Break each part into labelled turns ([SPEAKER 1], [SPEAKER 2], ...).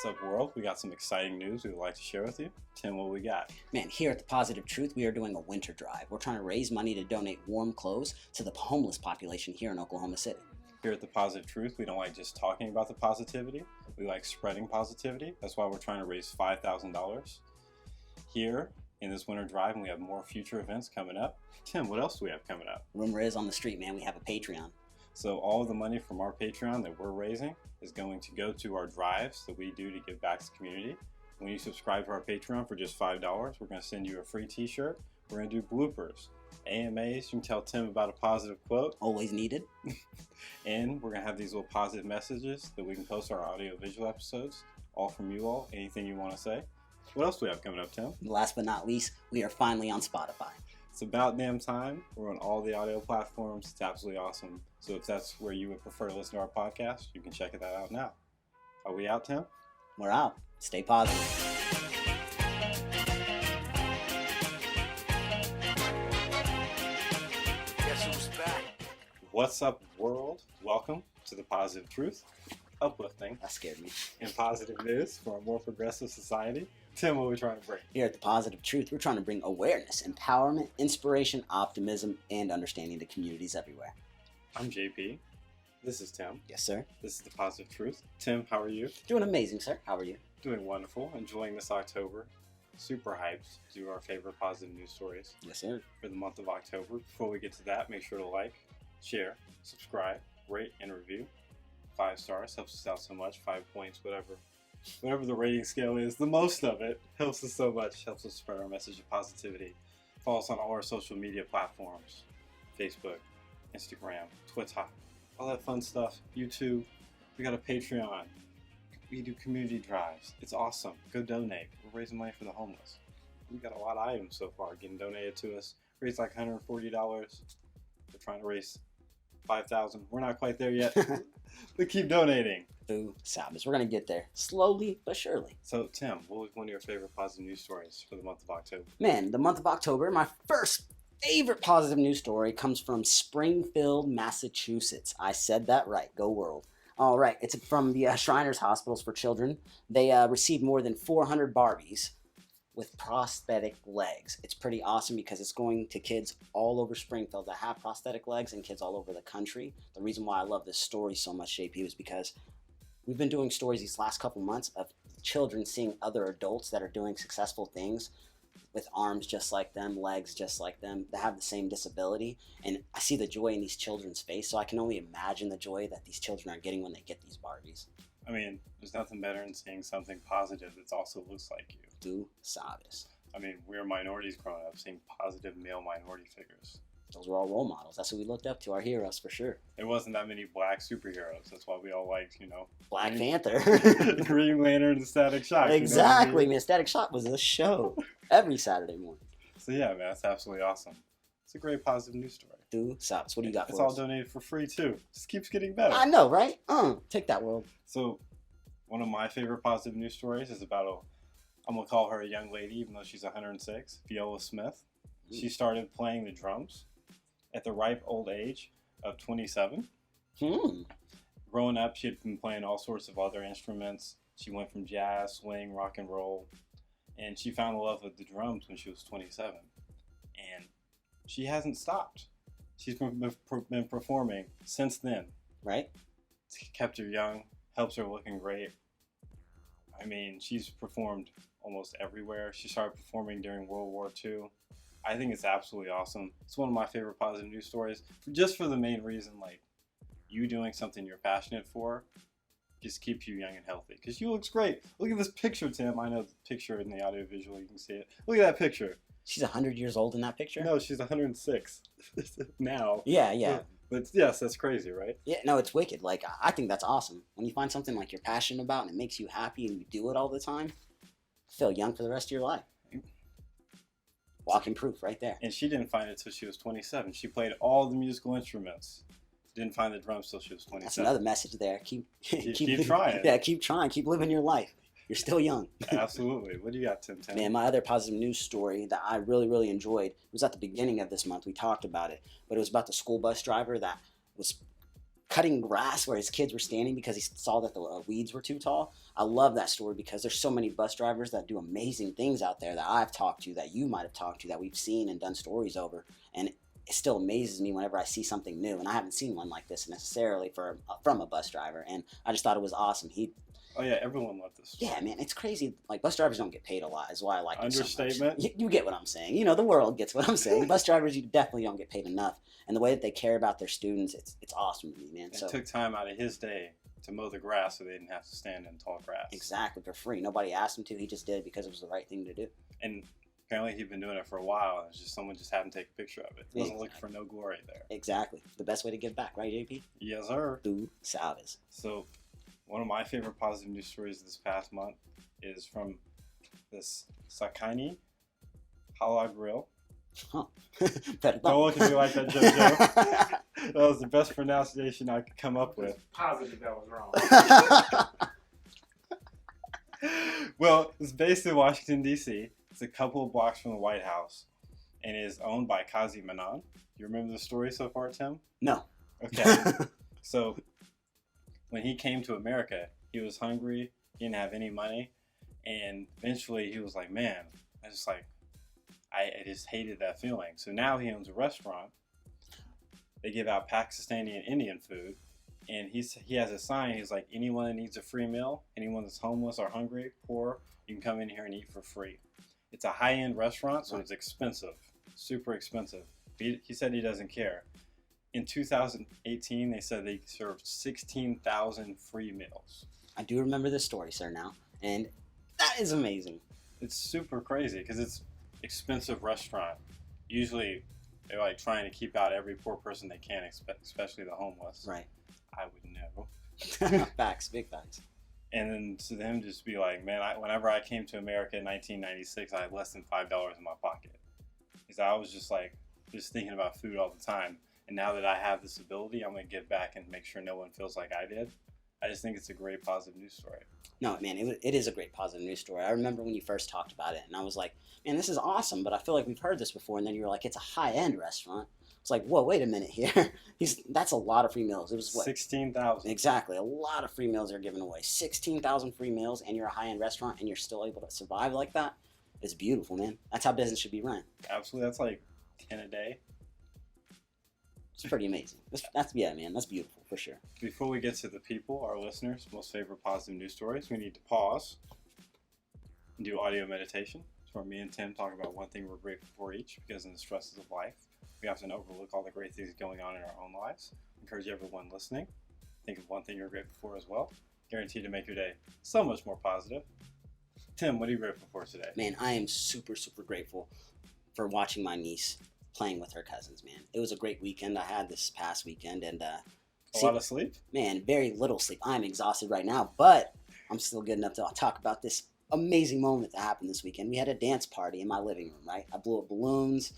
[SPEAKER 1] What's up, world? We got some exciting news we would like to share with you. Tim, what we got?
[SPEAKER 2] Man, here at The Positive Truth, we are doing a winter drive. We're trying to raise money to donate warm clothes to the homeless population here in Oklahoma City.
[SPEAKER 1] Here at The Positive Truth, we don't like just talking about the positivity. We like spreading positivity. That's why we're trying to raise $5,000 here in this winter drive, and we have more future events coming up. Tim, what else do we have coming up?
[SPEAKER 2] Rumor is on the street, man, we have a Patreon.
[SPEAKER 1] So all of the money from our Patreon that we're raising is going to go to our drives that we do to give back to the community. When you subscribe to our Patreon for just $5, we're going to send you a free t-shirt. We're going to do bloopers, AMAs. You can tell Tim about a positive quote.
[SPEAKER 2] Always needed.
[SPEAKER 1] And we're going to have these little positive messages that we can post our audio visual episodes, all from you all. Anything you want to say. What else do we have coming up, Tim?
[SPEAKER 2] Last but not least, we are finally on Spotify.
[SPEAKER 1] It's about damn time. We're on all the audio platforms. It's absolutely awesome. So if that's where you would prefer to listen to our podcast, you can check that out now. Are we out, Tim?
[SPEAKER 2] We're out. Stay positive.
[SPEAKER 3] Guess who's back?
[SPEAKER 1] What's up, world? Welcome to The Positive Truth, uplifting
[SPEAKER 2] That scared me.
[SPEAKER 1] and positive news for a more progressive society. Tim, what are we trying to bring?
[SPEAKER 2] Here at The Positive Truth, we're trying to bring awareness, empowerment, inspiration, optimism, and understanding to communities everywhere.
[SPEAKER 1] I'm JP. This is Tim.
[SPEAKER 2] Yes, sir.
[SPEAKER 1] This is The Positive Truth. Tim, how are you?
[SPEAKER 2] Doing amazing, sir. How are you?
[SPEAKER 1] Doing wonderful. Enjoying this October. Super hyped to do our favorite positive news stories
[SPEAKER 2] Yes, sir.
[SPEAKER 1] for the month of October. Before we get to that, make sure to like, share, subscribe, rate, and review. 5 stars helps us out so much. 5 points, whatever the rating scale is, the most of it helps us so much. Helps us spread our message of positivity. Follow us on all our social media platforms: Facebook, Instagram, Twitter, all that fun stuff. YouTube. We got a Patreon. We do community drives. It's awesome. Go donate. We're raising money for the homeless. We got a lot of items so far getting donated to us. Raised like $140. We're trying to raise $5,000. We're not quite there yet, but keep donating.
[SPEAKER 2] Boo, Sabbath. We're going to get there. Slowly but surely.
[SPEAKER 1] So, Tim, what was one of your favorite positive news stories for the month of October?
[SPEAKER 2] Man, the month of October, my first favorite positive news story comes from Springfield, Massachusetts. I said that right. Go world. All right, it's from the Shriners Hospitals for Children. They received more than 400 Barbies with prosthetic legs. It's pretty awesome because it's going to kids all over Springfield that have prosthetic legs and kids all over the country. The reason why I love this story so much, JP, is because we've been doing stories these last couple months of children seeing other adults that are doing successful things with arms just like them, legs just like them, that have the same disability. And I see the joy in these children's face, so I can only imagine the joy that these children are getting when they get these Barbies.
[SPEAKER 1] I mean, there's nothing better than seeing something positive that also looks like you.
[SPEAKER 2] Do sabes.
[SPEAKER 1] I mean, we were minorities growing up, seeing positive male minority figures.
[SPEAKER 2] Those were all role models. That's what we looked up to, our heroes for sure.
[SPEAKER 1] There wasn't that many black superheroes. That's why we all liked,
[SPEAKER 2] Black
[SPEAKER 1] Green-
[SPEAKER 2] Panther.
[SPEAKER 1] Green Lantern and Static Shock.
[SPEAKER 2] Exactly, man. Static Shock was a show every Saturday morning.
[SPEAKER 1] So yeah, man, that's absolutely awesome. It's a great positive news story.
[SPEAKER 2] Do sabes. What do you got
[SPEAKER 1] It's
[SPEAKER 2] for
[SPEAKER 1] all
[SPEAKER 2] us?
[SPEAKER 1] donated for free too. Just keeps getting better.
[SPEAKER 2] I know, right? Take that, world.
[SPEAKER 1] So, one of my favorite positive news stories is about I'm gonna call her a young lady, even though she's 106, Viola Smith. She started playing the drums at the ripe old age of 27. Growing up, she had been playing all sorts of other instruments. She went from jazz, swing, rock and roll, and she found the love of the drums when she was 27. And she hasn't stopped. She's been performing since then.
[SPEAKER 2] Right?
[SPEAKER 1] It's kept her young, helps her looking great. I mean, she's performed almost everywhere. She started performing during World War II. I think it's absolutely awesome. It's one of my favorite positive news stories, just for the main reason, like, you doing something you're passionate for just keeps you young and healthy. Because she looks great. Look at this picture, Tim. I know the picture in the audio visual, you can see it. Look at that picture.
[SPEAKER 2] She's 100 years old in that picture?
[SPEAKER 1] No, she's 106 now.
[SPEAKER 2] Yeah.
[SPEAKER 1] But yes, that's crazy, right?
[SPEAKER 2] Yeah, no, it's wicked. Like, I think that's awesome. When you find something like you're passionate about and it makes you happy and you do it all the time, you feel young for the rest of your life. Walking proof right there.
[SPEAKER 1] And she didn't find it till she was 27. She played all the musical instruments. Didn't find the drums till she was 27.
[SPEAKER 2] That's another message there. Keep
[SPEAKER 1] trying.
[SPEAKER 2] Yeah, keep trying. Keep living your life. You're still young.
[SPEAKER 1] Absolutely. What do you got, Tim?
[SPEAKER 2] Man, my other positive news story that I really, really enjoyed was at the beginning of this month. We talked about it, but it was about the school bus driver that was cutting grass where his kids were standing because he saw that the weeds were too tall. I love that story because there's so many bus drivers that do amazing things out there that I've talked to, that you might have talked to, that we've seen and done stories over. And it still amazes me whenever I see something new. And I haven't seen one like this necessarily from a bus driver. And I just thought it was awesome.
[SPEAKER 1] Oh yeah, everyone loved this.
[SPEAKER 2] Yeah, man, it's crazy. Like, bus drivers don't get paid a lot, is why I like it so much.
[SPEAKER 1] Understatement.
[SPEAKER 2] You get what I'm saying. You know, the world gets what I'm saying. Bus drivers, you definitely don't get paid enough. And the way that they care about their students, it's awesome to me, man.
[SPEAKER 1] It took time out of his day to mow the grass so they didn't have to stand in tall grass.
[SPEAKER 2] Exactly, for free. Nobody asked him to. He just did it because it was the right thing to do.
[SPEAKER 1] And apparently he'd been doing it for a while. It's just someone just hadn't taken a picture of it. He wasn't looking for no glory there.
[SPEAKER 2] Exactly. The best way to give back, right, JP?
[SPEAKER 1] Yes, sir.
[SPEAKER 2] Tu sabes.
[SPEAKER 1] So, one of my favorite positive news stories this past month is from this Sakani Halal Grill.
[SPEAKER 2] Huh.
[SPEAKER 1] Don't look at me like that, JoJo. That was the best pronunciation I could come up with.
[SPEAKER 3] Positive that was wrong.
[SPEAKER 1] Well, it's based in Washington, D.C. It's a couple of blocks from the White House, and it is owned by Kazi Manan. You remember the story so far, Tim?
[SPEAKER 2] No.
[SPEAKER 1] Okay. So, when he came to America, he was hungry, he didn't have any money, and eventually he was like, man, I just hated that feeling. So now he owns a restaurant. They give out Pakistani and Indian food, and he has a sign. He's like, anyone that needs a free meal, anyone that's homeless or hungry, poor, you can come in here and eat for free. It's a high-end restaurant, so it's expensive, super expensive. He said he doesn't care. In 2018, they said they served 16,000 free meals.
[SPEAKER 2] I do remember this story, sir, now. And that is amazing.
[SPEAKER 1] It's super crazy because it's expensive restaurant. Usually, they're like trying to keep out every poor person they can, especially the homeless.
[SPEAKER 2] Right.
[SPEAKER 1] I would know.
[SPEAKER 2] Facts, big facts.
[SPEAKER 1] And then to them just be like, man, whenever I came to America in 1996, I had less than $5 in my pocket. Because I was just thinking about food all the time. And now that I have this ability, I'm going to give back and make sure no one feels like I did. I just think it's a great positive news story.
[SPEAKER 2] No, man, it is a great positive news story. I remember when you first talked about it, and I was like, man, this is awesome, but I feel like we've heard this before. And then you were like, it's a high-end restaurant. It's like, whoa, wait a minute here. That's a lot of free meals. It was what?
[SPEAKER 1] 16,000.
[SPEAKER 2] Exactly. A lot of free meals are given away. 16,000 free meals, and you're a high-end restaurant, and you're still able to survive like that. It's beautiful, man. That's how business should be run.
[SPEAKER 1] Absolutely. That's like 10 a day.
[SPEAKER 2] It's pretty amazing. Yeah, man. That's beautiful, for sure.
[SPEAKER 1] Before we get to the people, our listeners' most favorite positive news stories, we need to pause and do audio meditation. It's where me and Tim talk about one thing we're grateful for each, because in the stresses of life, we often overlook all the great things going on in our own lives. I encourage everyone listening, think of one thing you're grateful for as well. Guaranteed to make your day so much more positive. Tim, what are you grateful for today?
[SPEAKER 2] Man, I am super, super grateful for watching my niece playing with her cousins, man. It was a great weekend I had this past weekend, and
[SPEAKER 1] a lot of sleep?
[SPEAKER 2] Man, very little sleep. I'm exhausted right now, but I'm still good enough to talk about this amazing moment that happened this weekend. We had a dance party in my living room, right? I blew up balloons.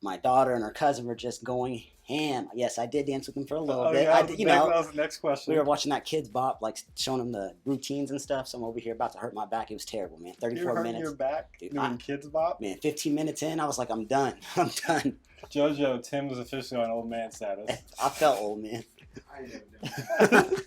[SPEAKER 2] My daughter and her cousin were just going ham. Yes, I did dance with them for a little bit.
[SPEAKER 1] Yeah,
[SPEAKER 2] I did,
[SPEAKER 1] that was the next question.
[SPEAKER 2] We were watching that Kids Bop, like showing them the routines and stuff. So I'm over here about to hurt my back. It was terrible, man. 34 minutes.
[SPEAKER 1] Your back
[SPEAKER 2] Dude,
[SPEAKER 1] doing Kids Bop?
[SPEAKER 2] Man, 15 minutes in, I was like, I'm done. I'm done.
[SPEAKER 1] JoJo, Tim was officially on old man status.
[SPEAKER 2] I felt old, man.
[SPEAKER 3] I never done that.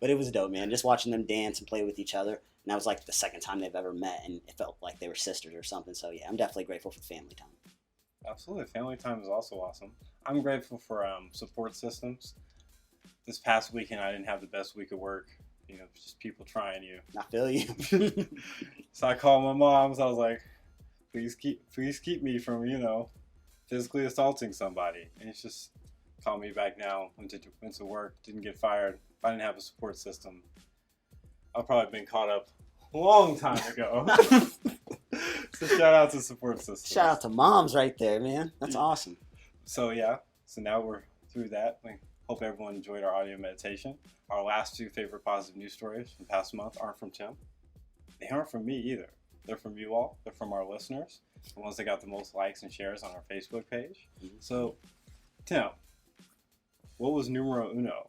[SPEAKER 2] But it was dope, man. Just watching them dance and play with each other. And that was like the second time they've ever met, and it felt like they were sisters or something. So yeah, I'm definitely grateful for the family time.
[SPEAKER 1] Absolutely. Family time is also awesome. I'm grateful for support systems. This past weekend, I didn't have the best week of work. You know, just people trying you.
[SPEAKER 2] I feel you.
[SPEAKER 1] So I called my moms. I was like, please keep me from, physically assaulting somebody. And it's just called me back now, went to work, didn't get fired. If I didn't have a support system, I've probably been caught up a long time ago. So shout out to support systems.
[SPEAKER 2] Shout out to moms right there, man. That's awesome.
[SPEAKER 1] So yeah, so now we're through that. We hope everyone enjoyed our audio meditation. Our last two favorite positive news stories from the past month aren't from Tim. They aren't from me either. They're from you all. They're from our listeners, the ones that got the most likes and shares on our Facebook page.
[SPEAKER 2] Mm-hmm.
[SPEAKER 1] So, Tim, what was numero uno?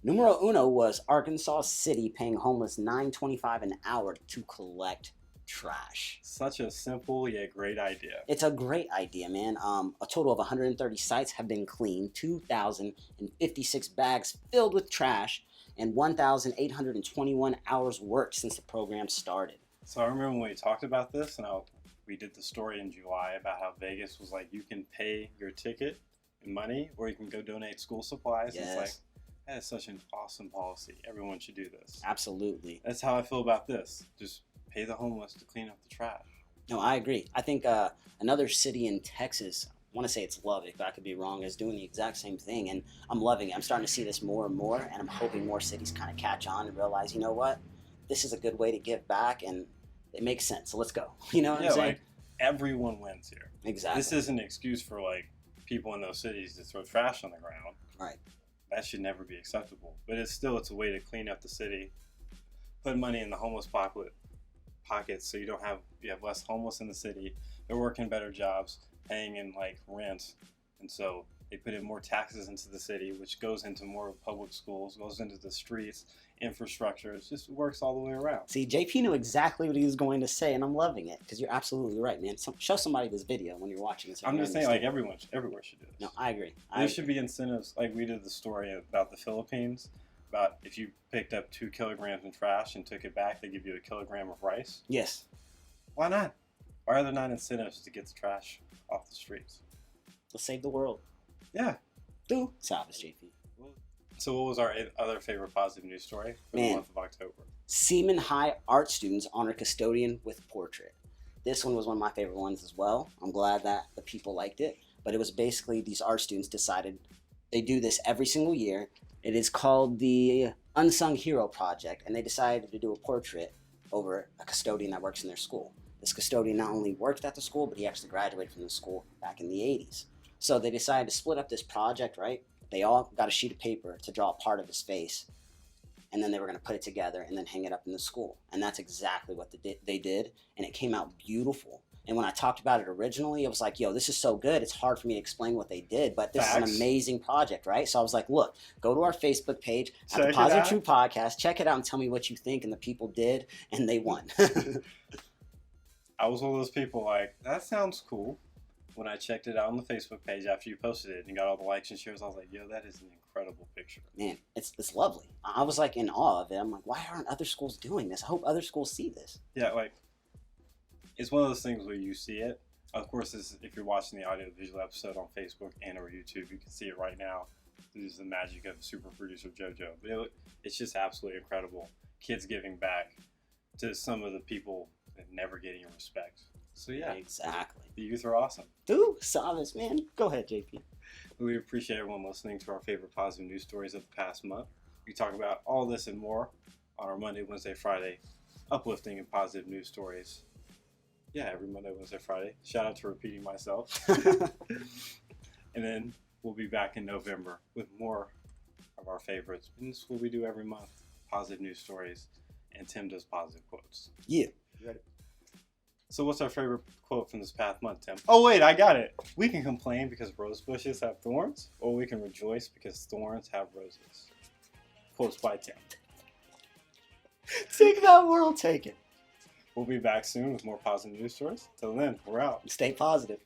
[SPEAKER 2] Numero uno was Arkansas City paying homeless $9.25 an hour to collect trash.
[SPEAKER 1] Such a simple yet great idea.
[SPEAKER 2] It's a great idea, man. A total of 130 sites have been cleaned, 2,056 bags filled with trash, and 1,821 hours worked since the program started.
[SPEAKER 1] So I remember when we talked about this, and we did the story in July about how Vegas was like, you can pay your ticket in money, or you can go donate school supplies.
[SPEAKER 2] Yes.
[SPEAKER 1] It's like, that is such an awesome policy. Everyone should do this.
[SPEAKER 2] Absolutely.
[SPEAKER 1] That's how I feel about this. Just pay the homeless to clean up the trash.
[SPEAKER 2] No, I agree. I think another city in Texas, I want to say it's Lubbock, but I could be wrong, is doing the exact same thing, and I'm loving it. I'm starting to see this more and more, and I'm hoping more cities kind of catch on and realize, you know what, this is a good way to give back, and it makes sense. So let's go. You know what I'm saying?
[SPEAKER 1] Like everyone wins here.
[SPEAKER 2] Exactly.
[SPEAKER 1] This isn't an excuse for like people in those cities to throw trash on the ground.
[SPEAKER 2] Right.
[SPEAKER 1] That should never be acceptable. But it's a way to clean up the city, put money in the homeless pockets, so you have less homeless in the city. They're working better jobs, paying in like rent, and so they put in more taxes into the city, which goes into more public schools, goes into the streets, infrastructure. It just works all the way around.
[SPEAKER 2] See, JP knew exactly what he was going to say, and I'm loving it because you're absolutely right, man. Show somebody this video when you're watching this.
[SPEAKER 1] I'm just saying, like everywhere should do this.
[SPEAKER 2] No, I agree.
[SPEAKER 1] There should be incentives, like we did the story about the Philippines, about if you picked up 2 kilograms in trash and took it back, they give you a kilogram of rice.
[SPEAKER 2] Yes.
[SPEAKER 1] Why not? Why are there not incentives to get the trash off the streets?
[SPEAKER 2] Let's save the world.
[SPEAKER 1] Yeah.
[SPEAKER 2] Do Savage, JP.
[SPEAKER 1] So what was our other favorite positive news story for the month of October?
[SPEAKER 2] Seaman High art students honor custodian with portrait. This one was one of my favorite ones as well. I'm glad that the people liked it. But it was basically these art students decided they do this every single year. It is called the Unsung Hero Project, and they decided to do a portrait over a custodian that works in their school. This custodian not only worked at the school, but he actually graduated from the school back in the 80s. So they decided to split up this project, right? They all got a sheet of paper to draw a part of his face, and then they were going to put it together and then hang it up in the school. And that's exactly what they did, and it came out beautiful. And when I talked about it originally, it was like, yo, this is so good. It's hard for me to explain what they did, but this is an amazing project, right? So I was like, look, go to our Facebook page at the Positive Truth Podcast, check it out and tell me what you think. And the people did, and they won.
[SPEAKER 1] I was one of those people like, that sounds cool. When I checked it out on the Facebook page after you posted it and got all the likes and shares, I was like, yo, that is an incredible picture.
[SPEAKER 2] Man, it's lovely. I was like in awe of it. I'm like, why aren't other schools doing this? I hope other schools see this.
[SPEAKER 1] Yeah, like, it's one of those things where you see it. Of course, if you're watching the audio-visual episode on Facebook and or YouTube, you can see it right now. This is the magic of super producer JoJo. But it's just absolutely incredible. Kids giving back to some of the people that never getting respect. So yeah,
[SPEAKER 2] exactly.
[SPEAKER 1] The youth are awesome.
[SPEAKER 2] Dude, Savas, man. Go ahead, JP.
[SPEAKER 1] We appreciate everyone listening to our favorite positive news stories of the past month. We talk about all this and more on our Monday, Wednesday, Friday, uplifting and positive news stories. Yeah, every Monday, Wednesday, Friday. Shout out to repeating myself. And then we'll be back in November with more of our favorites. And this is what we do every month. Positive news stories. And Tim does positive quotes.
[SPEAKER 2] Yeah.
[SPEAKER 1] You ready? So what's our favorite quote from this past month, Tim? Oh, wait, I got it. We can complain because rose bushes have thorns, or we can rejoice because thorns have roses. Quotes by Tim.
[SPEAKER 2] Take that world, take it.
[SPEAKER 1] We'll be back soon with more positive news stories. Till then, we're out.
[SPEAKER 2] Stay positive.